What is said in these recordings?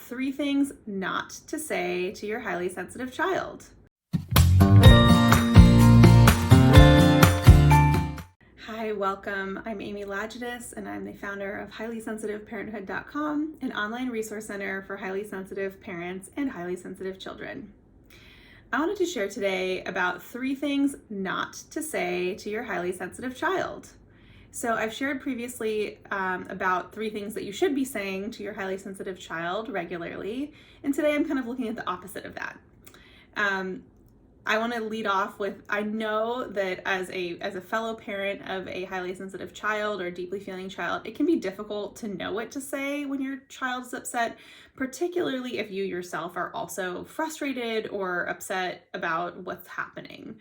3 things not to say to your highly sensitive child. Hi, welcome. I'm Amy Lagidis, and I'm the founder of HighlySensitiveParenthood.com, an online resource center for highly sensitive parents and highly sensitive children. I wanted to share today about 3 things not to say to your highly sensitive child. So I've shared previously about 3 things that you should be saying to your highly sensitive child regularly, and today I'm kind of looking at the opposite of that. I want to lead off with, I know that as a fellow parent of a highly sensitive child or deeply feeling child, it can be difficult to know what to say when your child is upset, particularly if you yourself are also frustrated or upset about what's happening.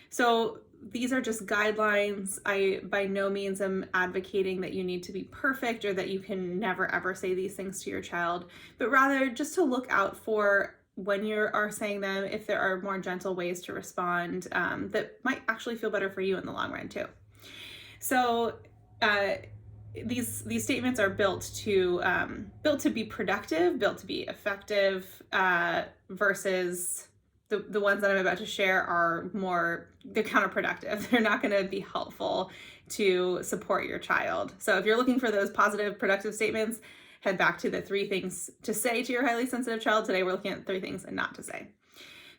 So these are just guidelines. I by no means am advocating that you need to be perfect or that you can never ever say these things to your child, but rather just to look out for when you are saying them, if there are more gentle ways to respond that might actually feel better for you in the long run too. So these statements are built to be productive, built to be effective, versus the ones that I'm about to share are they're counterproductive. They're not going to be helpful to support your child. So if you're looking for those positive, productive statements, head back to the 3 things to say to your highly sensitive child. Today we're looking at 3 things not to say.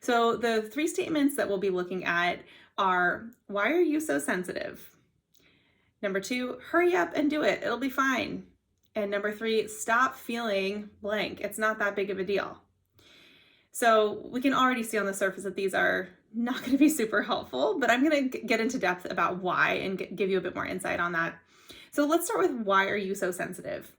So the 3 statements that we'll be looking at are, why are you so sensitive? Number 2, hurry up and do it. It'll be fine. And number 3, stop feeling blank. It's not that big of a deal. So we can already see on the surface that these are not going to be super helpful, but I'm going to get into depth about why and give you a bit more insight on that. So let's start with, why are you so sensitive?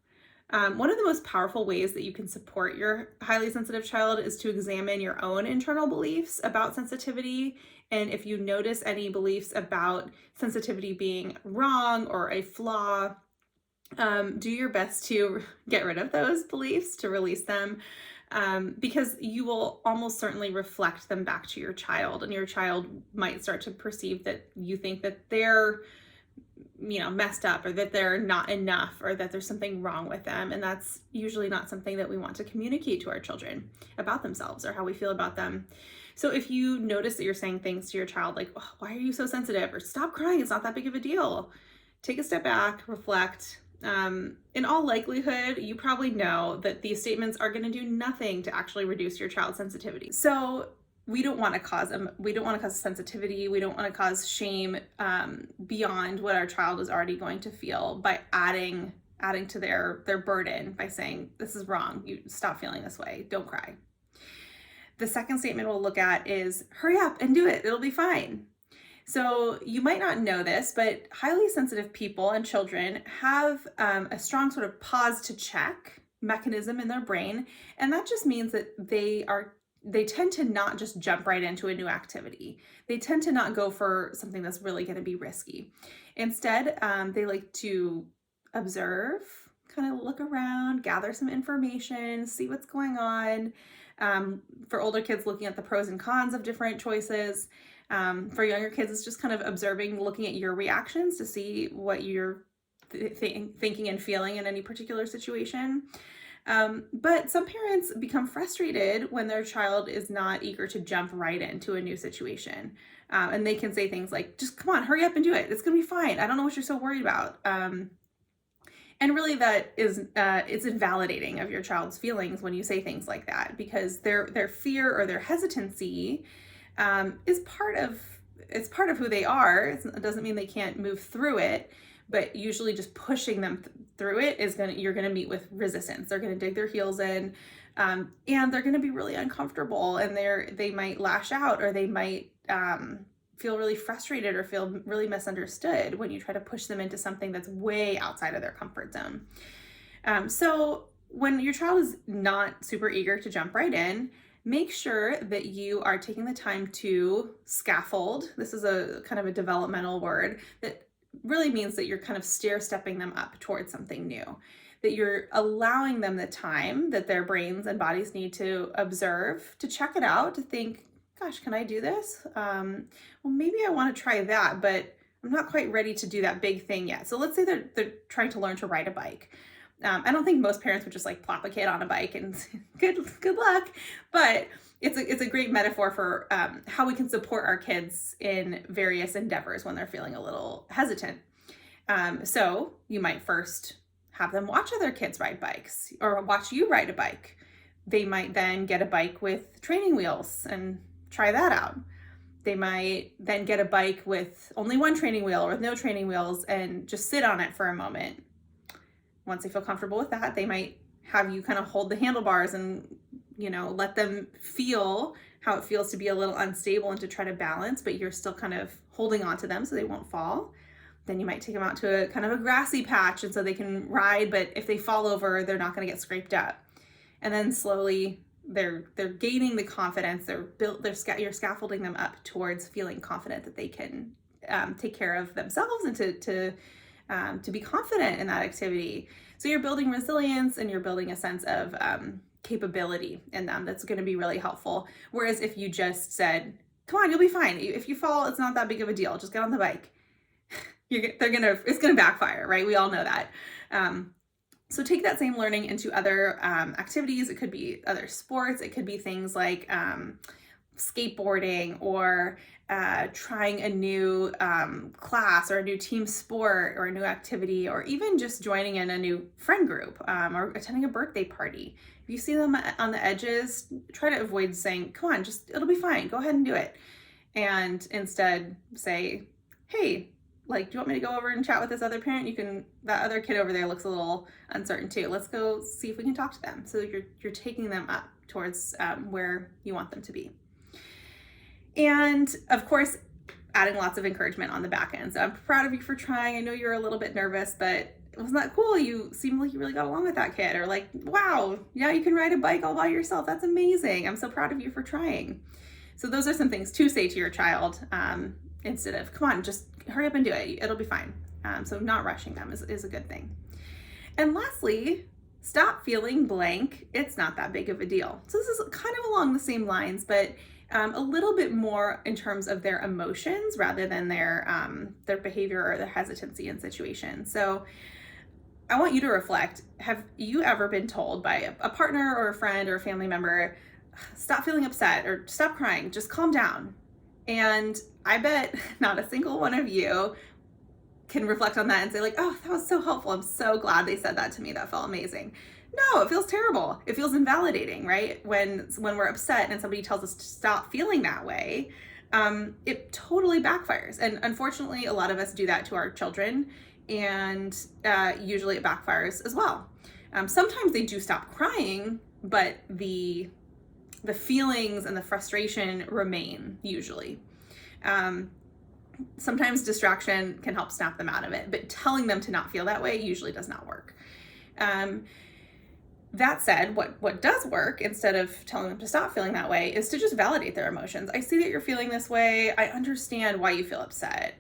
One of the most powerful ways that you can support your highly sensitive child is to examine your own internal beliefs about sensitivity. And if you notice any beliefs about sensitivity being wrong or a flaw, do your best to get rid of those beliefs, to release them, because you will almost certainly reflect them back to your child, and your child might start to perceive that you think that they're messed up, or that they're not enough, or that there's something wrong with them. And that's usually not something that we want to communicate to our children about themselves or how we feel about them. So if you notice that you're saying things to your child like, oh, why are you so sensitive? Or stop crying, it's not that big of a deal. Take a step back, reflect. In all likelihood, you probably know that these statements are going to do nothing to actually reduce your child's sensitivity. So we don't want to cause sensitivity. We don't want to cause shame beyond what our child is already going to feel by adding to their burden by saying, this is wrong. You stop feeling this way. Don't cry. The second statement we'll look at is, hurry up and do it. It'll be fine. So you might not know this, but highly sensitive people and children have a strong sort of pause to check mechanism in their brain. And that just means that they tend to not just jump right into a new activity. They tend to not go for something that's really going to be risky. Instead, they like to observe, kind of look around, gather some information, see what's going on. For older kids, looking at the pros and cons of different choices. For younger kids, it's just kind of observing, looking at your reactions to see what you're thinking and feeling in any particular situation. But some parents become frustrated when their child is not eager to jump right into a new situation. And they can say things like, just come on, hurry up and do it. It's going to be fine. I don't know what you're so worried about. And really that is, it's invalidating of your child's feelings when you say things like that, because their fear or their hesitancy is part of who they are. It doesn't mean they can't move through it, but usually just pushing them through it you're going to meet with resistance. They're going to dig their heels in, and they're going to be really uncomfortable, and they might lash out, or they might feel really frustrated or feel really misunderstood when you try to push them into something that's way outside of their comfort zone. So when your child is not super eager to jump right in, make sure that you are taking the time to scaffold. This is a kind of a developmental word that really means that you're kind of stair-stepping them up towards something new, that you're allowing them the time that their brains and bodies need to observe, to check it out, to think, gosh, can I do this? Well, maybe I want to try that, but I'm not quite ready to do that big thing yet. So let's say they're trying to learn to ride a bike. I don't think most parents would just like plop a kid on a bike and good luck, but it's a great metaphor for how we can support our kids in various endeavors when they're feeling a little hesitant. So you might first have them watch other kids ride bikes or watch you ride a bike. They might then get a bike with training wheels and try that out. They might then get a bike with only one training wheel or with no training wheels and just sit on it for a moment. Once they feel comfortable with that, they might have you kind of hold the handlebars and, let them feel how it feels to be a little unstable and to try to balance, but you're still kind of holding on to them so they won't fall. Then you might take them out to a kind of a grassy patch and so they can ride, but if they fall over, they're not going to get scraped up. And then slowly they're gaining the confidence. You're scaffolding them up towards feeling confident that they can take care of themselves and to be confident in that activity. So you're building resilience and you're building a sense of capability in them that's going to be really helpful. Whereas if you just said, "Come on, you'll be fine. If you fall, it's not that big of a deal. Just get on the bike." It's gonna backfire, right? We all know that. So take that same learning into other activities. It could be other sports. It could be things like skateboarding or trying a new class or a new team sport or a new activity, or even just joining in a new friend group or attending a birthday party. If you see them on the edges, try to avoid saying, "Come on, it'll be fine. Go ahead and do it." And instead say, "Hey, do you want me to go over and chat with this other parent? That other kid over there looks a little uncertain too. Let's go see if we can talk to them." So you're taking them up towards where you want them to be. And of course, adding lots of encouragement on the back end. So I'm proud of you for trying. I know you're a little bit nervous, but wasn't that cool? You seemed like you really got along with that kid. Or like, wow, yeah, you can ride a bike all by yourself. That's amazing. I'm so proud of you for trying. So those are some things to say to your child instead of, "Come on, just hurry up and do it. It'll be fine." So not rushing them is a good thing. And lastly, stop feeling blank. It's not that big of a deal. So this is kind of along the same lines, but a little bit more in terms of their emotions rather than their behavior or their hesitancy in situations. So I want you to reflect. Have you ever been told by a partner or a friend or a family member, "Stop feeling upset" or "Stop crying, just calm down"? And I bet not a single one of you can reflect on that and say like, "Oh, that was so helpful. I'm so glad they said that to me. That felt amazing." No, it feels terrible. It feels invalidating, right? When we're upset and somebody tells us to stop feeling that way, it totally backfires. And unfortunately, a lot of us do that to our children, and usually it backfires as well. Sometimes they do stop crying, but the feelings and the frustration remain usually. Sometimes distraction can help snap them out of it, but telling them to not feel that way usually does not work. That said, what does work, instead of telling them to stop feeling that way, is to just validate their emotions. "I see that you're feeling this way. I understand why you feel upset.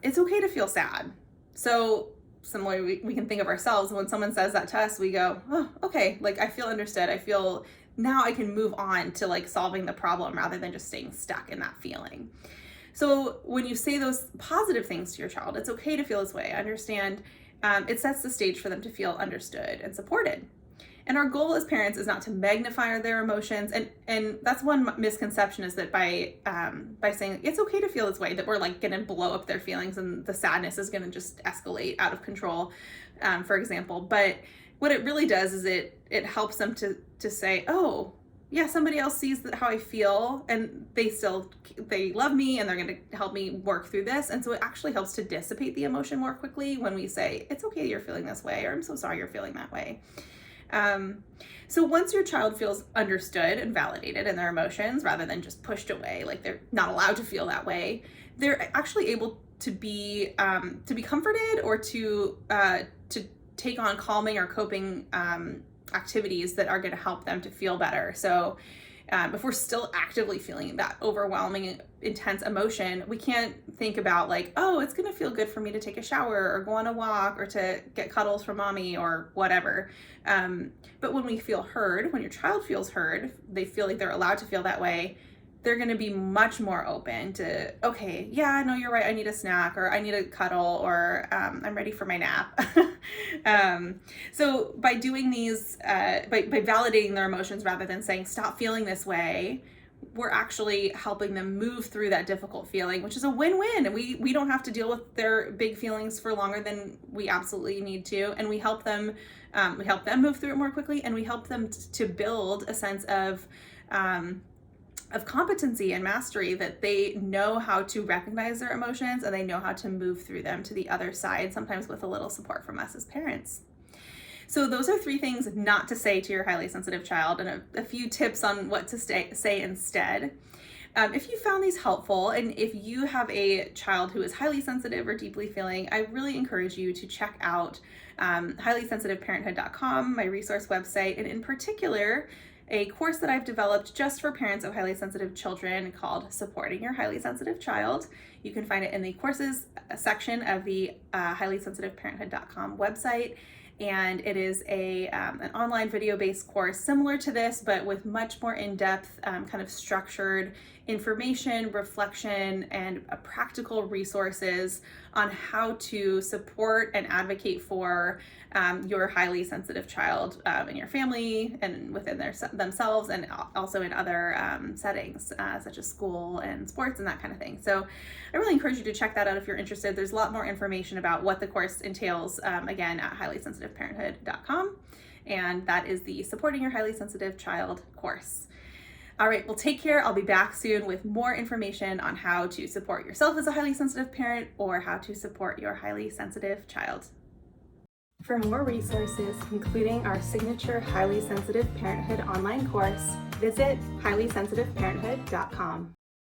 It's okay to feel sad." So similarly, we can think of ourselves, when someone says that to us, we go, "Oh, okay, I feel understood. I feel now I can move on to solving the problem rather than just staying stuck in that feeling." So when you say those positive things to your child, "It's okay to feel this way. I understand," it sets the stage for them to feel understood and supported. And our goal as parents is not to magnify their emotions. And that's one misconception, is that by saying "it's okay to feel this way," that we're going to blow up their feelings and the sadness is going to just escalate out of control, for example. But what it really does is it helps them to say, "Oh, yeah, somebody else sees how I feel, and they love me, and they're going to help me work through this." And so it actually helps to dissipate the emotion more quickly when we say, "It's okay you're feeling this way," or "I'm so sorry you're feeling that way." So once your child feels understood and validated in their emotions, rather than just pushed away, like they're not allowed to feel that way, they're actually able to be comforted, or to take on calming or coping activities that are going to help them to feel better. So if we're still actively feeling that overwhelming, intense emotion, we can't think about "Oh, it's going to feel good for me to take a shower or go on a walk or to get cuddles from mommy," or whatever. But when we feel heard, when your child feels heard, they feel like they're allowed to feel that way, they're going to be much more open to, okay, yeah, no, you're right, I need a snack, or I need a cuddle, or I'm ready for my nap. So by doing these, by validating their emotions rather than saying, stop feeling this way, we're actually helping them move through that difficult feeling, which is a win-win. And we don't have to deal with their big feelings for longer than we absolutely need to. And we help them move through it more quickly, and we help them to build a sense of competency and mastery, that they know how to recognize their emotions and they know how to move through them to the other side, sometimes with a little support from us as parents. So those are 3 things not to say to your highly sensitive child, and a few tips on what to say instead. If you found these helpful, and if you have a child who is highly sensitive or deeply feeling, I really encourage you to check out highlysensitiveparenthood.com, my resource website, and in particular, a course that I've developed just for parents of highly sensitive children called Supporting Your Highly Sensitive Child. You can find it in the courses section of the highlysensitiveparenthood.com website. And it is an online video-based course similar to this, but with much more in-depth, kind of structured information, reflection, and practical resources on how to support and advocate for your highly sensitive child in your family and within themselves, and also in other settings such as school and sports and that kind of thing. So I really encourage you to check that out if you're interested. There's a lot more information about what the course entails, again, at highlysensitiveparenthood.com. And that is the Supporting Your Highly Sensitive Child course. All right, well, take care. I'll be back soon with more information on how to support yourself as a highly sensitive parent, or how to support your highly sensitive child. For more resources, including our signature Highly Sensitive Parenthood online course, visit highlysensitiveparenthood.com.